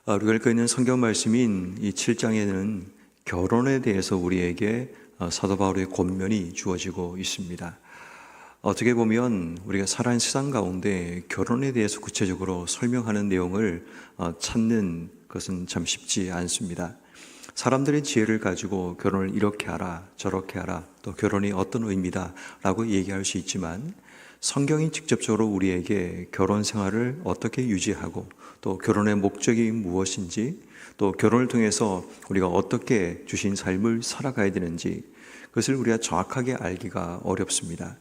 우리가 읽고 있는 성경 말씀인 이 7장에는 결혼에 대해서 우리에게 사도 바울의 권면이 주어지고 있습니다. 어떻게 보면 우리가 살아있는 세상 가운데 결혼에 대해서 구체적으로 설명하는 내용을 찾는 것은 참 쉽지 않습니다. 사람들의 지혜를 가지고 결혼을 이렇게 하라, 저렇게 하라, 또 결혼이 어떤 의미다 라고 얘기할 수 있지만 성경이 직접적으로 우리에게 결혼 생활을 어떻게 유지하고 또 결혼의 목적이 무엇인지 또 결혼을 통해서 우리가 어떻게 주신 삶을 살아가야 되는지 그것을 우리가 정확하게 알기가 어렵습니다.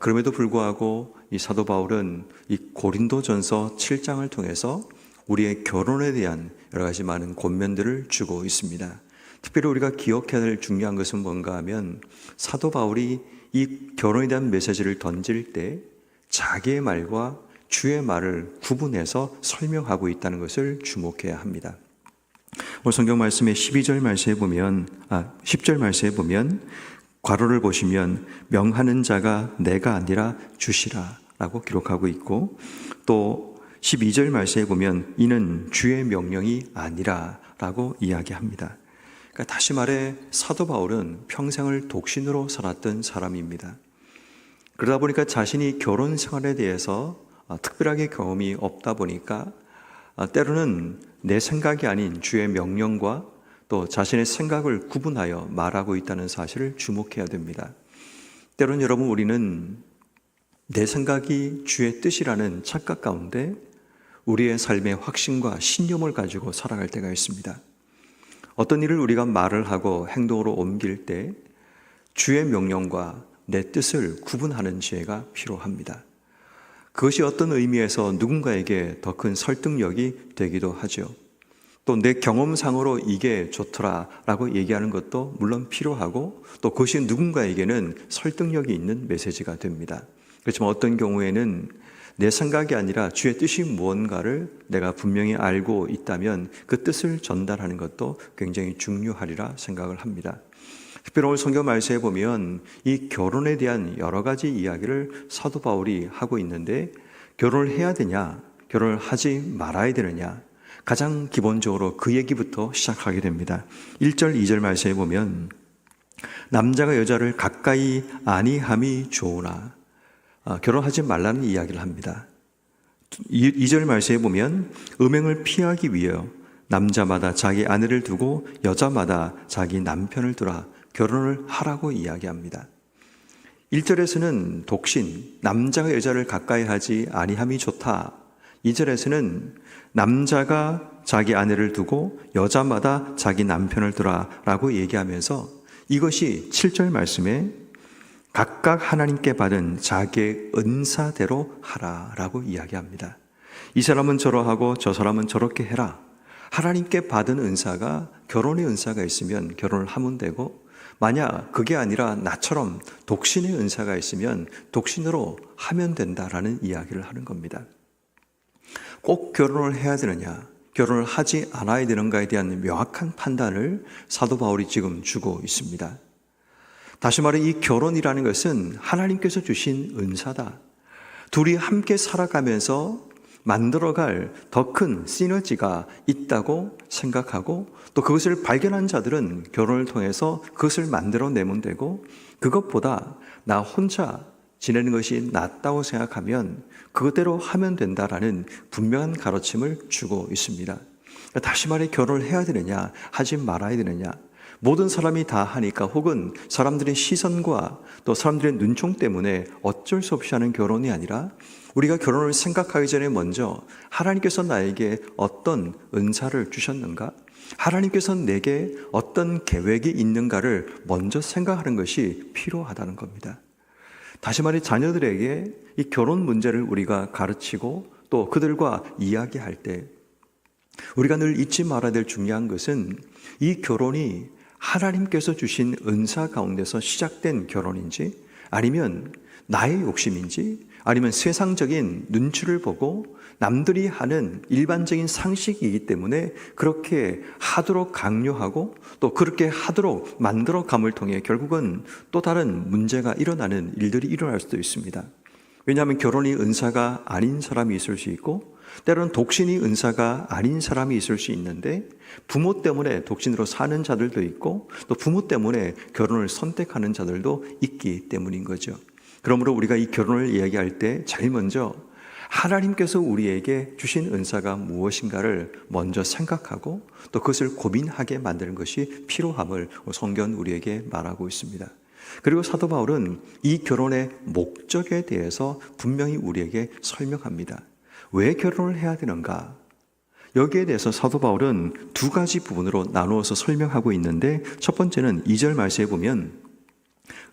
그럼에도 불구하고 이 사도 바울은 이 고린도전서 7장을 통해서 우리의 결혼에 대한 여러 가지 많은 권면들을 주고 있습니다. 특별히 우리가 기억해야 될 중요한 것은 뭔가 하면 사도 바울이 이 결혼에 대한 메시지를 던질 때 자기의 말과 주의 말을 구분해서 설명하고 있다는 것을 주목해야 합니다. 오늘 성경 말씀의 10절 말씀에 보면 괄호를 보시면 명하는 자가 내가 아니라 주시라 라고 기록하고 있고, 또 12절 말씀에 보면 이는 주의 명령이 아니라 라고 이야기합니다. 그러니까 다시 말해 사도 바울은 평생을 독신으로 살았던 사람입니다. 그러다 보니까 자신이 결혼 생활에 대해서 특별하게 경험이 없다 보니까 때로는 내 생각이 아닌 주의 명령과 또 자신의 생각을 구분하여 말하고 있다는 사실을 주목해야 됩니다. 때로는 여러분, 우리는 내 생각이 주의 뜻이라는 착각 가운데 우리의 삶의 확신과 신념을 가지고 살아갈 때가 있습니다. 어떤 일을 우리가 말을 하고 행동으로 옮길 때 주의 명령과 내 뜻을 구분하는 지혜가 필요합니다. 그것이 어떤 의미에서 누군가에게 더 큰 설득력이 되기도 하죠. 또 내 경험상으로 이게 좋더라 라고 얘기하는 것도 물론 필요하고, 또 그것이 누군가에게는 설득력이 있는 메시지가 됩니다. 그렇지만 어떤 경우에는 내 생각이 아니라 주의 뜻이 무언가를 내가 분명히 알고 있다면 그 뜻을 전달하는 것도 굉장히 중요하리라 생각을 합니다. 특별히 오늘 성경 말씀에 보면 이 결혼에 대한 여러 가지 이야기를 사도 바울이 하고 있는데, 결혼을 해야 되냐, 결혼을 하지 말아야 되느냐, 가장 기본적으로 그 얘기부터 시작하게 됩니다. 1절, 2절 말씀에 보면 남자가 여자를 가까이 아니함이 좋으나, 결혼하지 말라는 이야기를 합니다. 2절 말씀에 보면 음행을 피하기 위하여 남자마다 자기 아내를 두고 여자마다 자기 남편을 두라, 결혼을 하라고 이야기합니다. 1절에서는 독신, 남자가 여자를 가까이 하지 아니함이 좋다. 2절에서는 남자가 자기 아내를 두고 여자마다 자기 남편을 두라 라고 얘기하면서 이것이 7절 말씀에 각각 하나님께 받은 자기의 은사대로 하라 라고 이야기합니다. 이 사람은 저러하고 저 사람은 저렇게 해라. 하나님께 받은 은사가, 결혼의 은사가 있으면 결혼을 하면 되고, 만약 그게 아니라 나처럼 독신의 은사가 있으면 독신으로 하면 된다라는 이야기를 하는 겁니다. 꼭 결혼을 해야 되느냐, 결혼을 하지 않아야 되는가에 대한 명확한 판단을 사도 바울이 지금 주고 있습니다. 다시 말해 이 결혼이라는 것은 하나님께서 주신 은사다. 둘이 함께 살아가면서 만들어갈 더 큰 시너지가 있다고 생각하고, 또 그것을 발견한 자들은 결혼을 통해서 그것을 만들어내면 되고, 그것보다 나 혼자 지내는 것이 낫다고 생각하면 그것대로 하면 된다라는 분명한 가르침을 주고 있습니다. 다시 말해 결혼을 해야 되느냐, 하지 말아야 되느냐, 모든 사람이 다 하니까, 혹은 사람들의 시선과 또 사람들의 눈총 때문에 어쩔 수 없이 하는 결혼이 아니라, 우리가 결혼을 생각하기 전에 먼저 하나님께서 나에게 어떤 은사를 주셨는가, 하나님께서 내게 어떤 계획이 있는가를 먼저 생각하는 것이 필요하다는 겁니다. 다시 말해 자녀들에게 이 결혼 문제를 우리가 가르치고 또 그들과 이야기할 때 우리가 늘 잊지 말아야 될 중요한 것은 이 결혼이 하나님께서 주신 은사 가운데서 시작된 결혼인지, 아니면 나의 욕심인지, 아니면 세상적인 눈치를 보고 남들이 하는 일반적인 상식이기 때문에 그렇게 하도록 강요하고 또 그렇게 하도록 만들어감을 통해 결국은 또 다른 문제가 일어나는 일들이 일어날 수도 있습니다. 왜냐하면 결혼이 은사가 아닌 사람이 있을 수 있고, 때로는 독신이 은사가 아닌 사람이 있을 수 있는데 부모 때문에 독신으로 사는 자들도 있고 또 부모 때문에 결혼을 선택하는 자들도 있기 때문인 거죠. 그러므로 우리가 이 결혼을 이야기할 때 제일 먼저 하나님께서 우리에게 주신 은사가 무엇인가를 먼저 생각하고 또 그것을 고민하게 만드는 것이 필요함을 성경은 우리에게 말하고 있습니다. 그리고 사도 바울은 이 결혼의 목적에 대해서 분명히 우리에게 설명합니다. 왜 결혼을 해야 되는가? 여기에 대해서 사도 바울은 두 가지 부분으로 나누어서 설명하고 있는데 첫 번째는 2절 말씀에 보면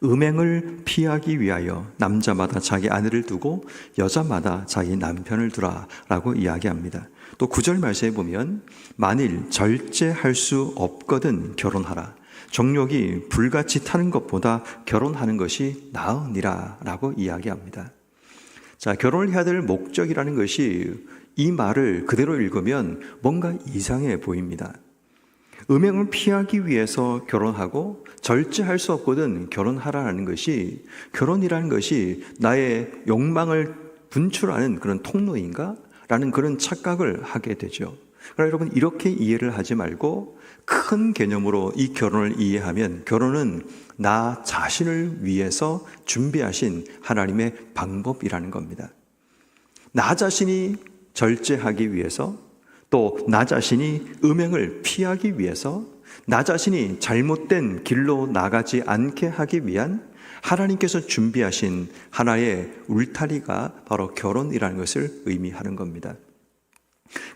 음행을 피하기 위하여 남자마다 자기 아내를 두고 여자마다 자기 남편을 두라 라고 이야기합니다. 또 9절 말씀에 보면 만일 절제할 수 없거든 결혼하라. 정욕이 불같이 타는 것보다 결혼하는 것이 나으니라 라고 이야기합니다. 자, 결혼을 해야 될 목적이라는 것이 이 말을 그대로 읽으면 뭔가 이상해 보입니다. 음행을 피하기 위해서 결혼하고 절제할 수 없거든 결혼하라는 것이 결혼이라는 것이 나의 욕망을 분출하는 그런 통로인가? 라는 그런 착각을 하게 되죠. 그러나 여러분 이렇게 이해를 하지 말고 큰 개념으로 이 결혼을 이해하면 결혼은 나 자신을 위해서 준비하신 하나님의 방법이라는 겁니다. 나 자신이 절제하기 위해서 또 나 자신이 음행을 피하기 위해서 나 자신이 잘못된 길로 나가지 않게 하기 위한 하나님께서 준비하신 하나의 울타리가 바로 결혼이라는 것을 의미하는 겁니다.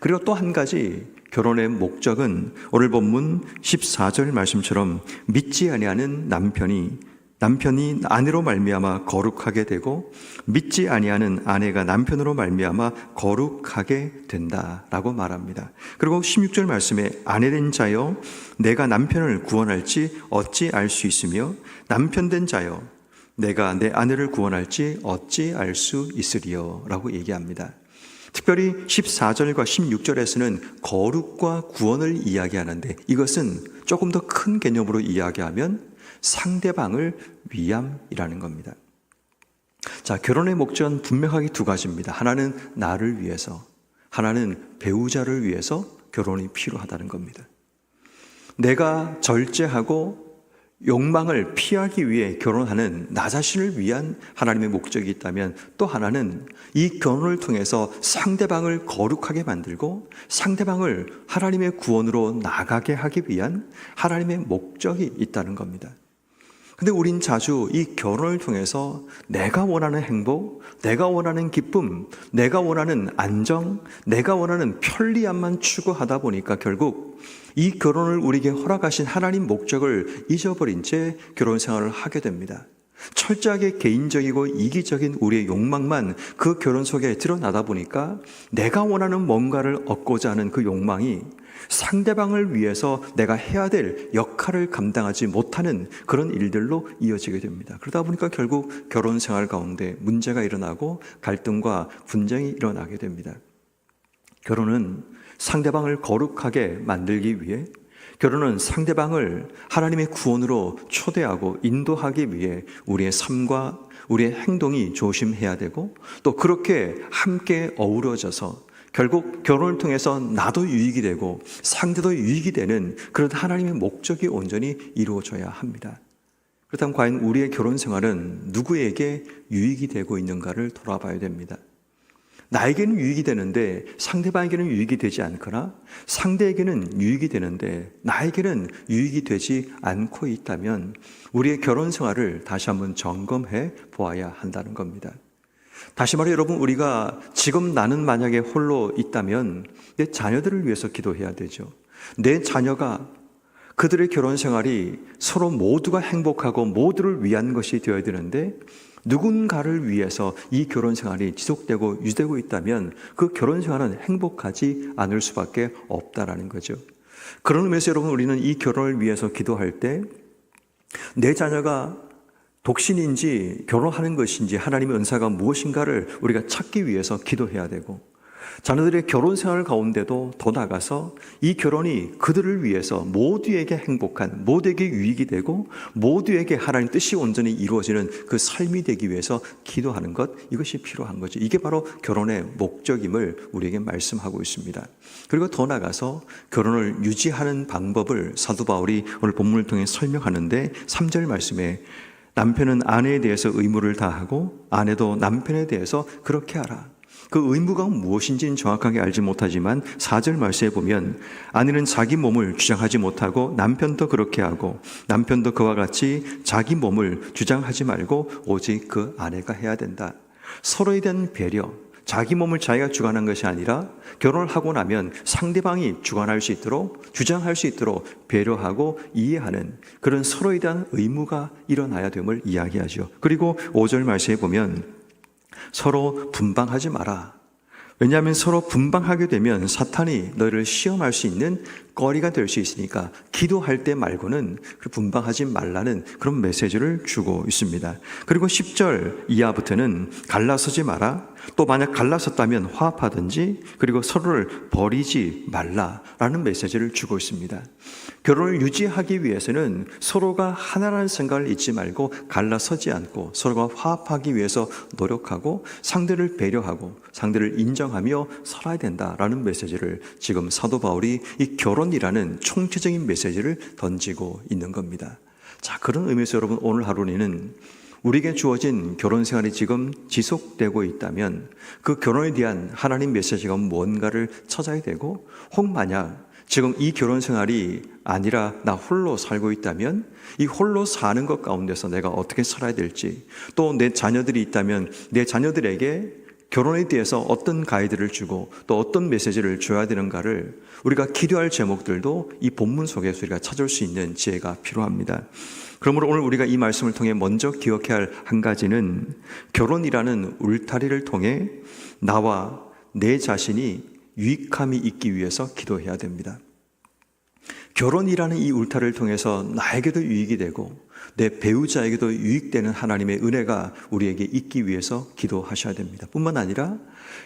그리고 또 한 가지 결혼의 목적은 오늘 본문 14절 말씀처럼 믿지 아니하는 남편이 아내로 말미암아 거룩하게 되고 믿지 아니하는 아내가 남편으로 말미암아 거룩하게 된다라고 말합니다. 그리고 16절 말씀에 아내된 자여 내가 남편을 구원할지 어찌 알 수 있으며 남편된 자여 내가 내 아내를 구원할지 어찌 알 수 있으리요 라고 얘기합니다. 특별히 14절과 16절에서는 거룩과 구원을 이야기하는데 이것은 조금 더 큰 개념으로 이야기하면 상대방을 위함이라는 겁니다. 자, 결혼의 목적은 분명하게 두 가지입니다. 하나는 나를 위해서, 하나는 배우자를 위해서 결혼이 필요하다는 겁니다. 내가 절제하고 욕망을 피하기 위해 결혼하는 나 자신을 위한 하나님의 목적이 있다면 또 하나는 이 결혼을 통해서 상대방을 거룩하게 만들고 상대방을 하나님의 구원으로 나가게 하기 위한 하나님의 목적이 있다는 겁니다. 근데 우린 자주 이 결혼을 통해서 내가 원하는 행복, 내가 원하는 기쁨, 내가 원하는 안정, 내가 원하는 편리함만 추구하다 보니까 결국 이 결혼을 우리에게 허락하신 하나님 목적을 잊어버린 채 결혼 생활을 하게 됩니다. 철저하게 개인적이고 이기적인 우리의 욕망만 그 결혼 속에 드러나다 보니까 내가 원하는 뭔가를 얻고자 하는 그 욕망이 상대방을 위해서 내가 해야 될 역할을 감당하지 못하는 그런 일들로 이어지게 됩니다. 그러다 보니까 결국 결혼 생활 가운데 문제가 일어나고 갈등과 분쟁이 일어나게 됩니다. 결혼은 상대방을 거룩하게 만들기 위해, 결혼은 상대방을 하나님의 구원으로 초대하고 인도하기 위해 우리의 삶과 우리의 행동이 조심해야 되고 또 그렇게 함께 어우러져서 결국 결혼을 통해서 나도 유익이 되고 상대도 유익이 되는 그런 하나님의 목적이 온전히 이루어져야 합니다. 그렇다면 과연 우리의 결혼 생활은 누구에게 유익이 되고 있는가를 돌아봐야 됩니다. 나에게는 유익이 되는데 상대방에게는 유익이 되지 않거나 상대에게는 유익이 되는데 나에게는 유익이 되지 않고 있다면 우리의 결혼 생활을 다시 한번 점검해 보아야 한다는 겁니다. 다시 말해 여러분, 우리가 지금 나는 만약에 홀로 있다면 내 자녀들을 위해서 기도해야 되죠. 내 자녀가 그들의 결혼 생활이 서로 모두가 행복하고 모두를 위한 것이 되어야 되는데 누군가를 위해서 이 결혼 생활이 지속되고 유지되고 있다면 그 결혼 생활은 행복하지 않을 수밖에 없다라는 거죠. 그런 의미에서 여러분, 우리는 이 결혼을 위해서 기도할 때 내 자녀가 독신인지 결혼하는 것인지 하나님의 은사가 무엇인가를 우리가 찾기 위해서 기도해야 되고 자녀들의 결혼 생활 가운데도 더 나아가서 이 결혼이 그들을 위해서 모두에게 행복한, 모두에게 유익이 되고 모두에게 하나님 뜻이 온전히 이루어지는 그 삶이 되기 위해서 기도하는 것, 이것이 필요한 거죠. 이게 바로 결혼의 목적임을 우리에게 말씀하고 있습니다. 그리고 더 나아가서 결혼을 유지하는 방법을 사도 바울이 오늘 본문을 통해 설명하는데 3절 말씀에 남편은 아내에 대해서 의무를 다하고 아내도 남편에 대해서 그렇게 하라. 그 의무가 무엇인지는 정확하게 알지 못하지만 4절 말씀에 보면 아내는 자기 몸을 주장하지 못하고 남편도 그렇게 하고 남편도 그와 같이 자기 몸을 주장하지 말고 오직 그 아내가 해야 된다. 서로에 대한 배려, 자기 몸을 자기가 주관한 것이 아니라 결혼을 하고 나면 상대방이 주관할 수 있도록, 주장할 수 있도록 배려하고 이해하는 그런 서로에 대한 의무가 일어나야 됨을 이야기하죠. 그리고 5절 말씀에 보면 서로 분방하지 마라. 왜냐하면 서로 분방하게 되면 사탄이 너를 시험할 수 있는 거리가 될 수 있으니까 기도할 때 말고는 분방하지 말라는 그런 메시지를 주고 있습니다. 그리고 10절 이하부터는 갈라서지 마라. 또 만약 갈라섰다면 화합하든지 그리고 서로를 버리지 말라라는 메시지를 주고 있습니다. 결혼을 유지하기 위해서는 서로가 하나라는 생각을 잊지 말고 갈라서지 않고 서로가 화합하기 위해서 노력하고 상대를 배려하고 상대를 인정하며 살아야 된다라는 메시지를 지금 사도 바울이 이 결혼이라는 총체적인 메시지를 던지고 있는 겁니다. 자, 그런 의미에서 여러분 오늘 하루는 우리에게 주어진 결혼 생활이 지금 지속되고 있다면 그 결혼에 대한 하나님 메시지가 뭔가를 찾아야 되고, 혹 만약 지금 이 결혼 생활이 아니라 나 홀로 살고 있다면 이 홀로 사는 것 가운데서 내가 어떻게 살아야 될지, 또 내 자녀들이 있다면 내 자녀들에게 결혼에 대해서 어떤 가이드를 주고 또 어떤 메시지를 줘야 되는가를 우리가 기도할 제목들도 이 본문 속에서 우리가 찾을 수 있는 지혜가 필요합니다. 그러므로 오늘 우리가 이 말씀을 통해 먼저 기억해야 할 한 가지는 결혼이라는 울타리를 통해 나와 내 자신이 유익함이 있기 위해서 기도해야 됩니다. 결혼이라는 이 울타리를 통해서 나에게도 유익이 되고 내 배우자에게도 유익되는 하나님의 은혜가 우리에게 있기 위해서 기도하셔야 됩니다. 뿐만 아니라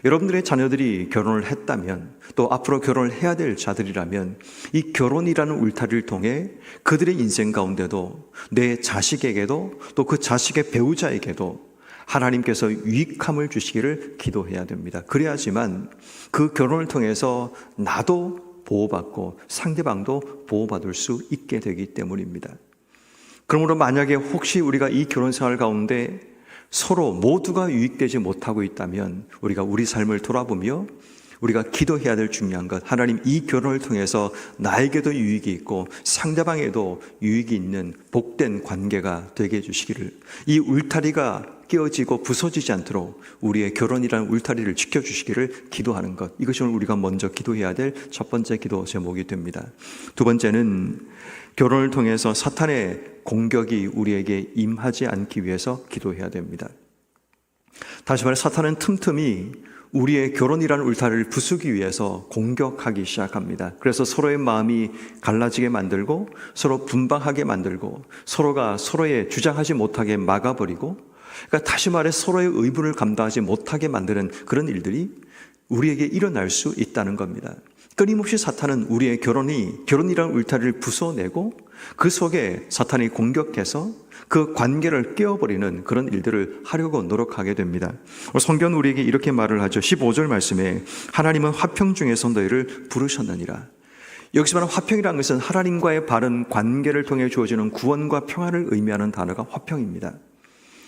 여러분들의 자녀들이 결혼을 했다면, 또 앞으로 결혼을 해야 될 자들이라면 이 결혼이라는 울타리를 통해 그들의 인생 가운데도 내 자식에게도 또 그 자식의 배우자에게도 하나님께서 유익함을 주시기를 기도해야 됩니다. 그래야지만 그 결혼을 통해서 나도 보호받고 상대방도 보호받을 수 있게 되기 때문입니다. 그러므로 만약에 혹시 우리가 이 결혼 생활 가운데 서로 모두가 유익되지 못하고 있다면 우리가 우리 삶을 돌아보며 우리가 기도해야 될 중요한 것, 하나님 이 결혼을 통해서 나에게도 유익이 있고 상대방에도 유익이 있는 복된 관계가 되게 해주시기를, 이 울타리가 깨어지고 부서지지 않도록 우리의 결혼이라는 울타리를 지켜주시기를 기도하는 것, 이것이 오늘 우리가 먼저 기도해야 될 첫 번째 기도 제목이 됩니다. 두 번째는 결혼을 통해서 사탄의 공격이 우리에게 임하지 않기 위해서 기도해야 됩니다. 다시 말해 사탄은 틈틈이 우리의 결혼이라는 울타리를 부수기 위해서 공격하기 시작합니다. 그래서 서로의 마음이 갈라지게 만들고 서로 분방하게 만들고 서로가 서로의 주장하지 못하게 막아버리고, 그러니까 다시 말해 서로의 의무를 감당하지 못하게 만드는 그런 일들이 우리에게 일어날 수 있다는 겁니다. 끊임없이 사탄은 우리의 결혼이라는 울타리를 부숴내고 그 속에 사탄이 공격해서 그 관계를 깨어버리는 그런 일들을 하려고 노력하게 됩니다. 성경은 우리에게 이렇게 말을 하죠. 15절 말씀에 하나님은 화평 중에서 너희를 부르셨느니라. 여기서 말하는 화평이라는 것은 하나님과의 바른 관계를 통해 주어지는 구원과 평안을 의미하는 단어가 화평입니다.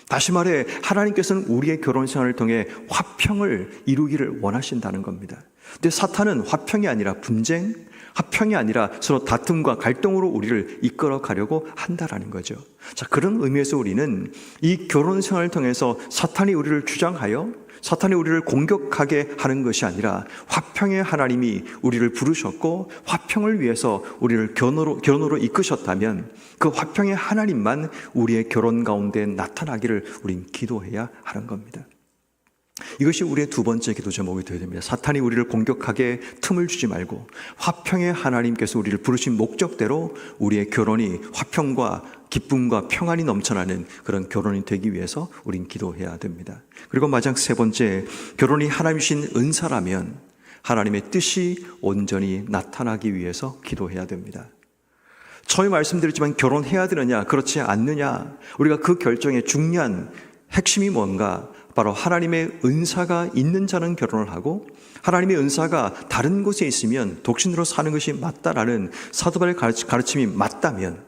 다시 말해 하나님께서는 우리의 결혼 생활을 통해 화평을 이루기를 원하신다는 겁니다. 근데 사탄은 화평이 아니라 분쟁, 화평이 아니라 서로 다툼과 갈등으로 우리를 이끌어 가려고 한다라는 거죠. 자, 그런 의미에서 우리는 이 결혼 생활을 통해서 사탄이 우리를 주장하여 사탄이 우리를 공격하게 하는 것이 아니라 화평의 하나님이 우리를 부르셨고 화평을 위해서 우리를 결혼으로 이끄셨다면 그 화평의 하나님만 우리의 결혼 가운데 나타나기를 우린 기도해야 하는 겁니다. 이것이 우리의 두 번째 기도 제목이 되어야 됩니다. 사탄이 우리를 공격하게 틈을 주지 말고 화평의 하나님께서 우리를 부르신 목적대로 우리의 결혼이 화평과 기쁨과 평안이 넘쳐나는 그런 결혼이 되기 위해서 우린 기도해야 됩니다. 그리고 마지막 세 번째, 결혼이 하나님 주신 은사라면 하나님의 뜻이 온전히 나타나기 위해서 기도해야 됩니다. 처음에 말씀드렸지만 결혼해야 되느냐 그렇지 않느냐, 우리가 그 결정의 중요한 핵심이 뭔가, 바로 하나님의 은사가 있는 자는 결혼을 하고 하나님의 은사가 다른 곳에 있으면 독신으로 사는 것이 맞다라는 사도 바울의 가르침이 맞다면,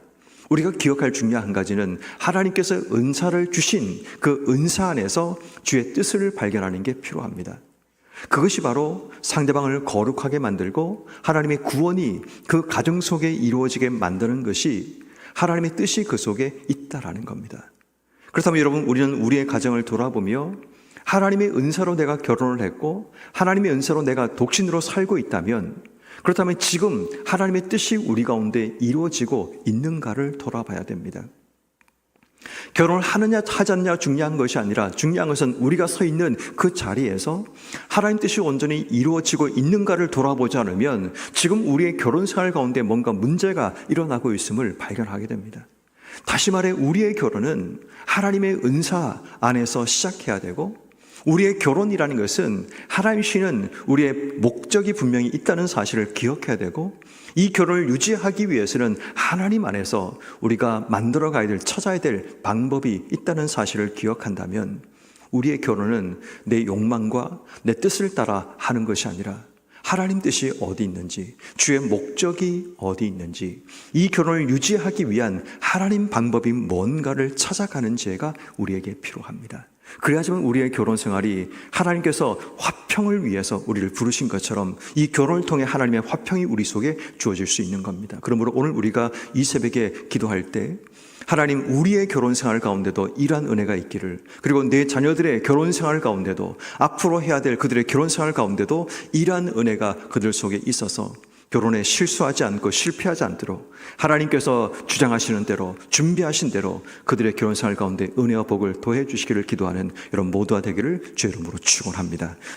우리가 기억할 중요한 한 가지는 하나님께서 은사를 주신 그 은사 안에서 주의 뜻을 발견하는 게 필요합니다. 그것이 바로 상대방을 거룩하게 만들고 하나님의 구원이 그 가정 속에 이루어지게 만드는 것이 하나님의 뜻이 그 속에 있다라는 겁니다. 그렇다면 여러분, 우리는 우리의 가정을 돌아보며 하나님의 은사로 내가 결혼을 했고 하나님의 은사로 내가 독신으로 살고 있다면, 그렇다면 지금 하나님의 뜻이 우리 가운데 이루어지고 있는가를 돌아봐야 됩니다. 결혼을 하느냐 하지 않느냐 중요한 것이 아니라 중요한 것은 우리가 서 있는 그 자리에서 하나님 뜻이 온전히 이루어지고 있는가를 돌아보지 않으면 지금 우리의 결혼 생활 가운데 뭔가 문제가 일어나고 있음을 발견하게 됩니다. 다시 말해, 우리의 결혼은 하나님의 은사 안에서 시작해야 되고, 우리의 결혼이라는 것은 하나님 주시는 우리의 목적이 분명히 있다는 사실을 기억해야 되고, 이 결혼을 유지하기 위해서는 하나님 안에서 우리가 만들어 가야 될, 찾아야 될 방법이 있다는 사실을 기억한다면, 우리의 결혼은 내 욕망과 내 뜻을 따라 하는 것이 아니라 하나님 뜻이 어디 있는지, 주의 목적이 어디 있는지, 이 결혼을 유지하기 위한 하나님 방법이 뭔가를 찾아가는 지혜가 우리에게 필요합니다. 그래야지만 우리의 결혼 생활이 하나님께서 화평을 위해서 우리를 부르신 것처럼 이 결혼을 통해 하나님의 화평이 우리 속에 주어질 수 있는 겁니다. 그러므로 오늘 우리가 이 새벽에 기도할 때, 하나님, 우리의 결혼 생활 가운데도 이러한 은혜가 있기를, 그리고 내 자녀들의 결혼 생활 가운데도, 앞으로 해야 될 그들의 결혼 생활 가운데도 이러한 은혜가 그들 속에 있어서 결혼에 실수하지 않고 실패하지 않도록 하나님께서 주장하시는 대로, 준비하신 대로 그들의 결혼 생활 가운데 은혜와 복을 더해 주시기를 기도하는 여러분 모두가 되기를 주의 이름으로 축원합니다.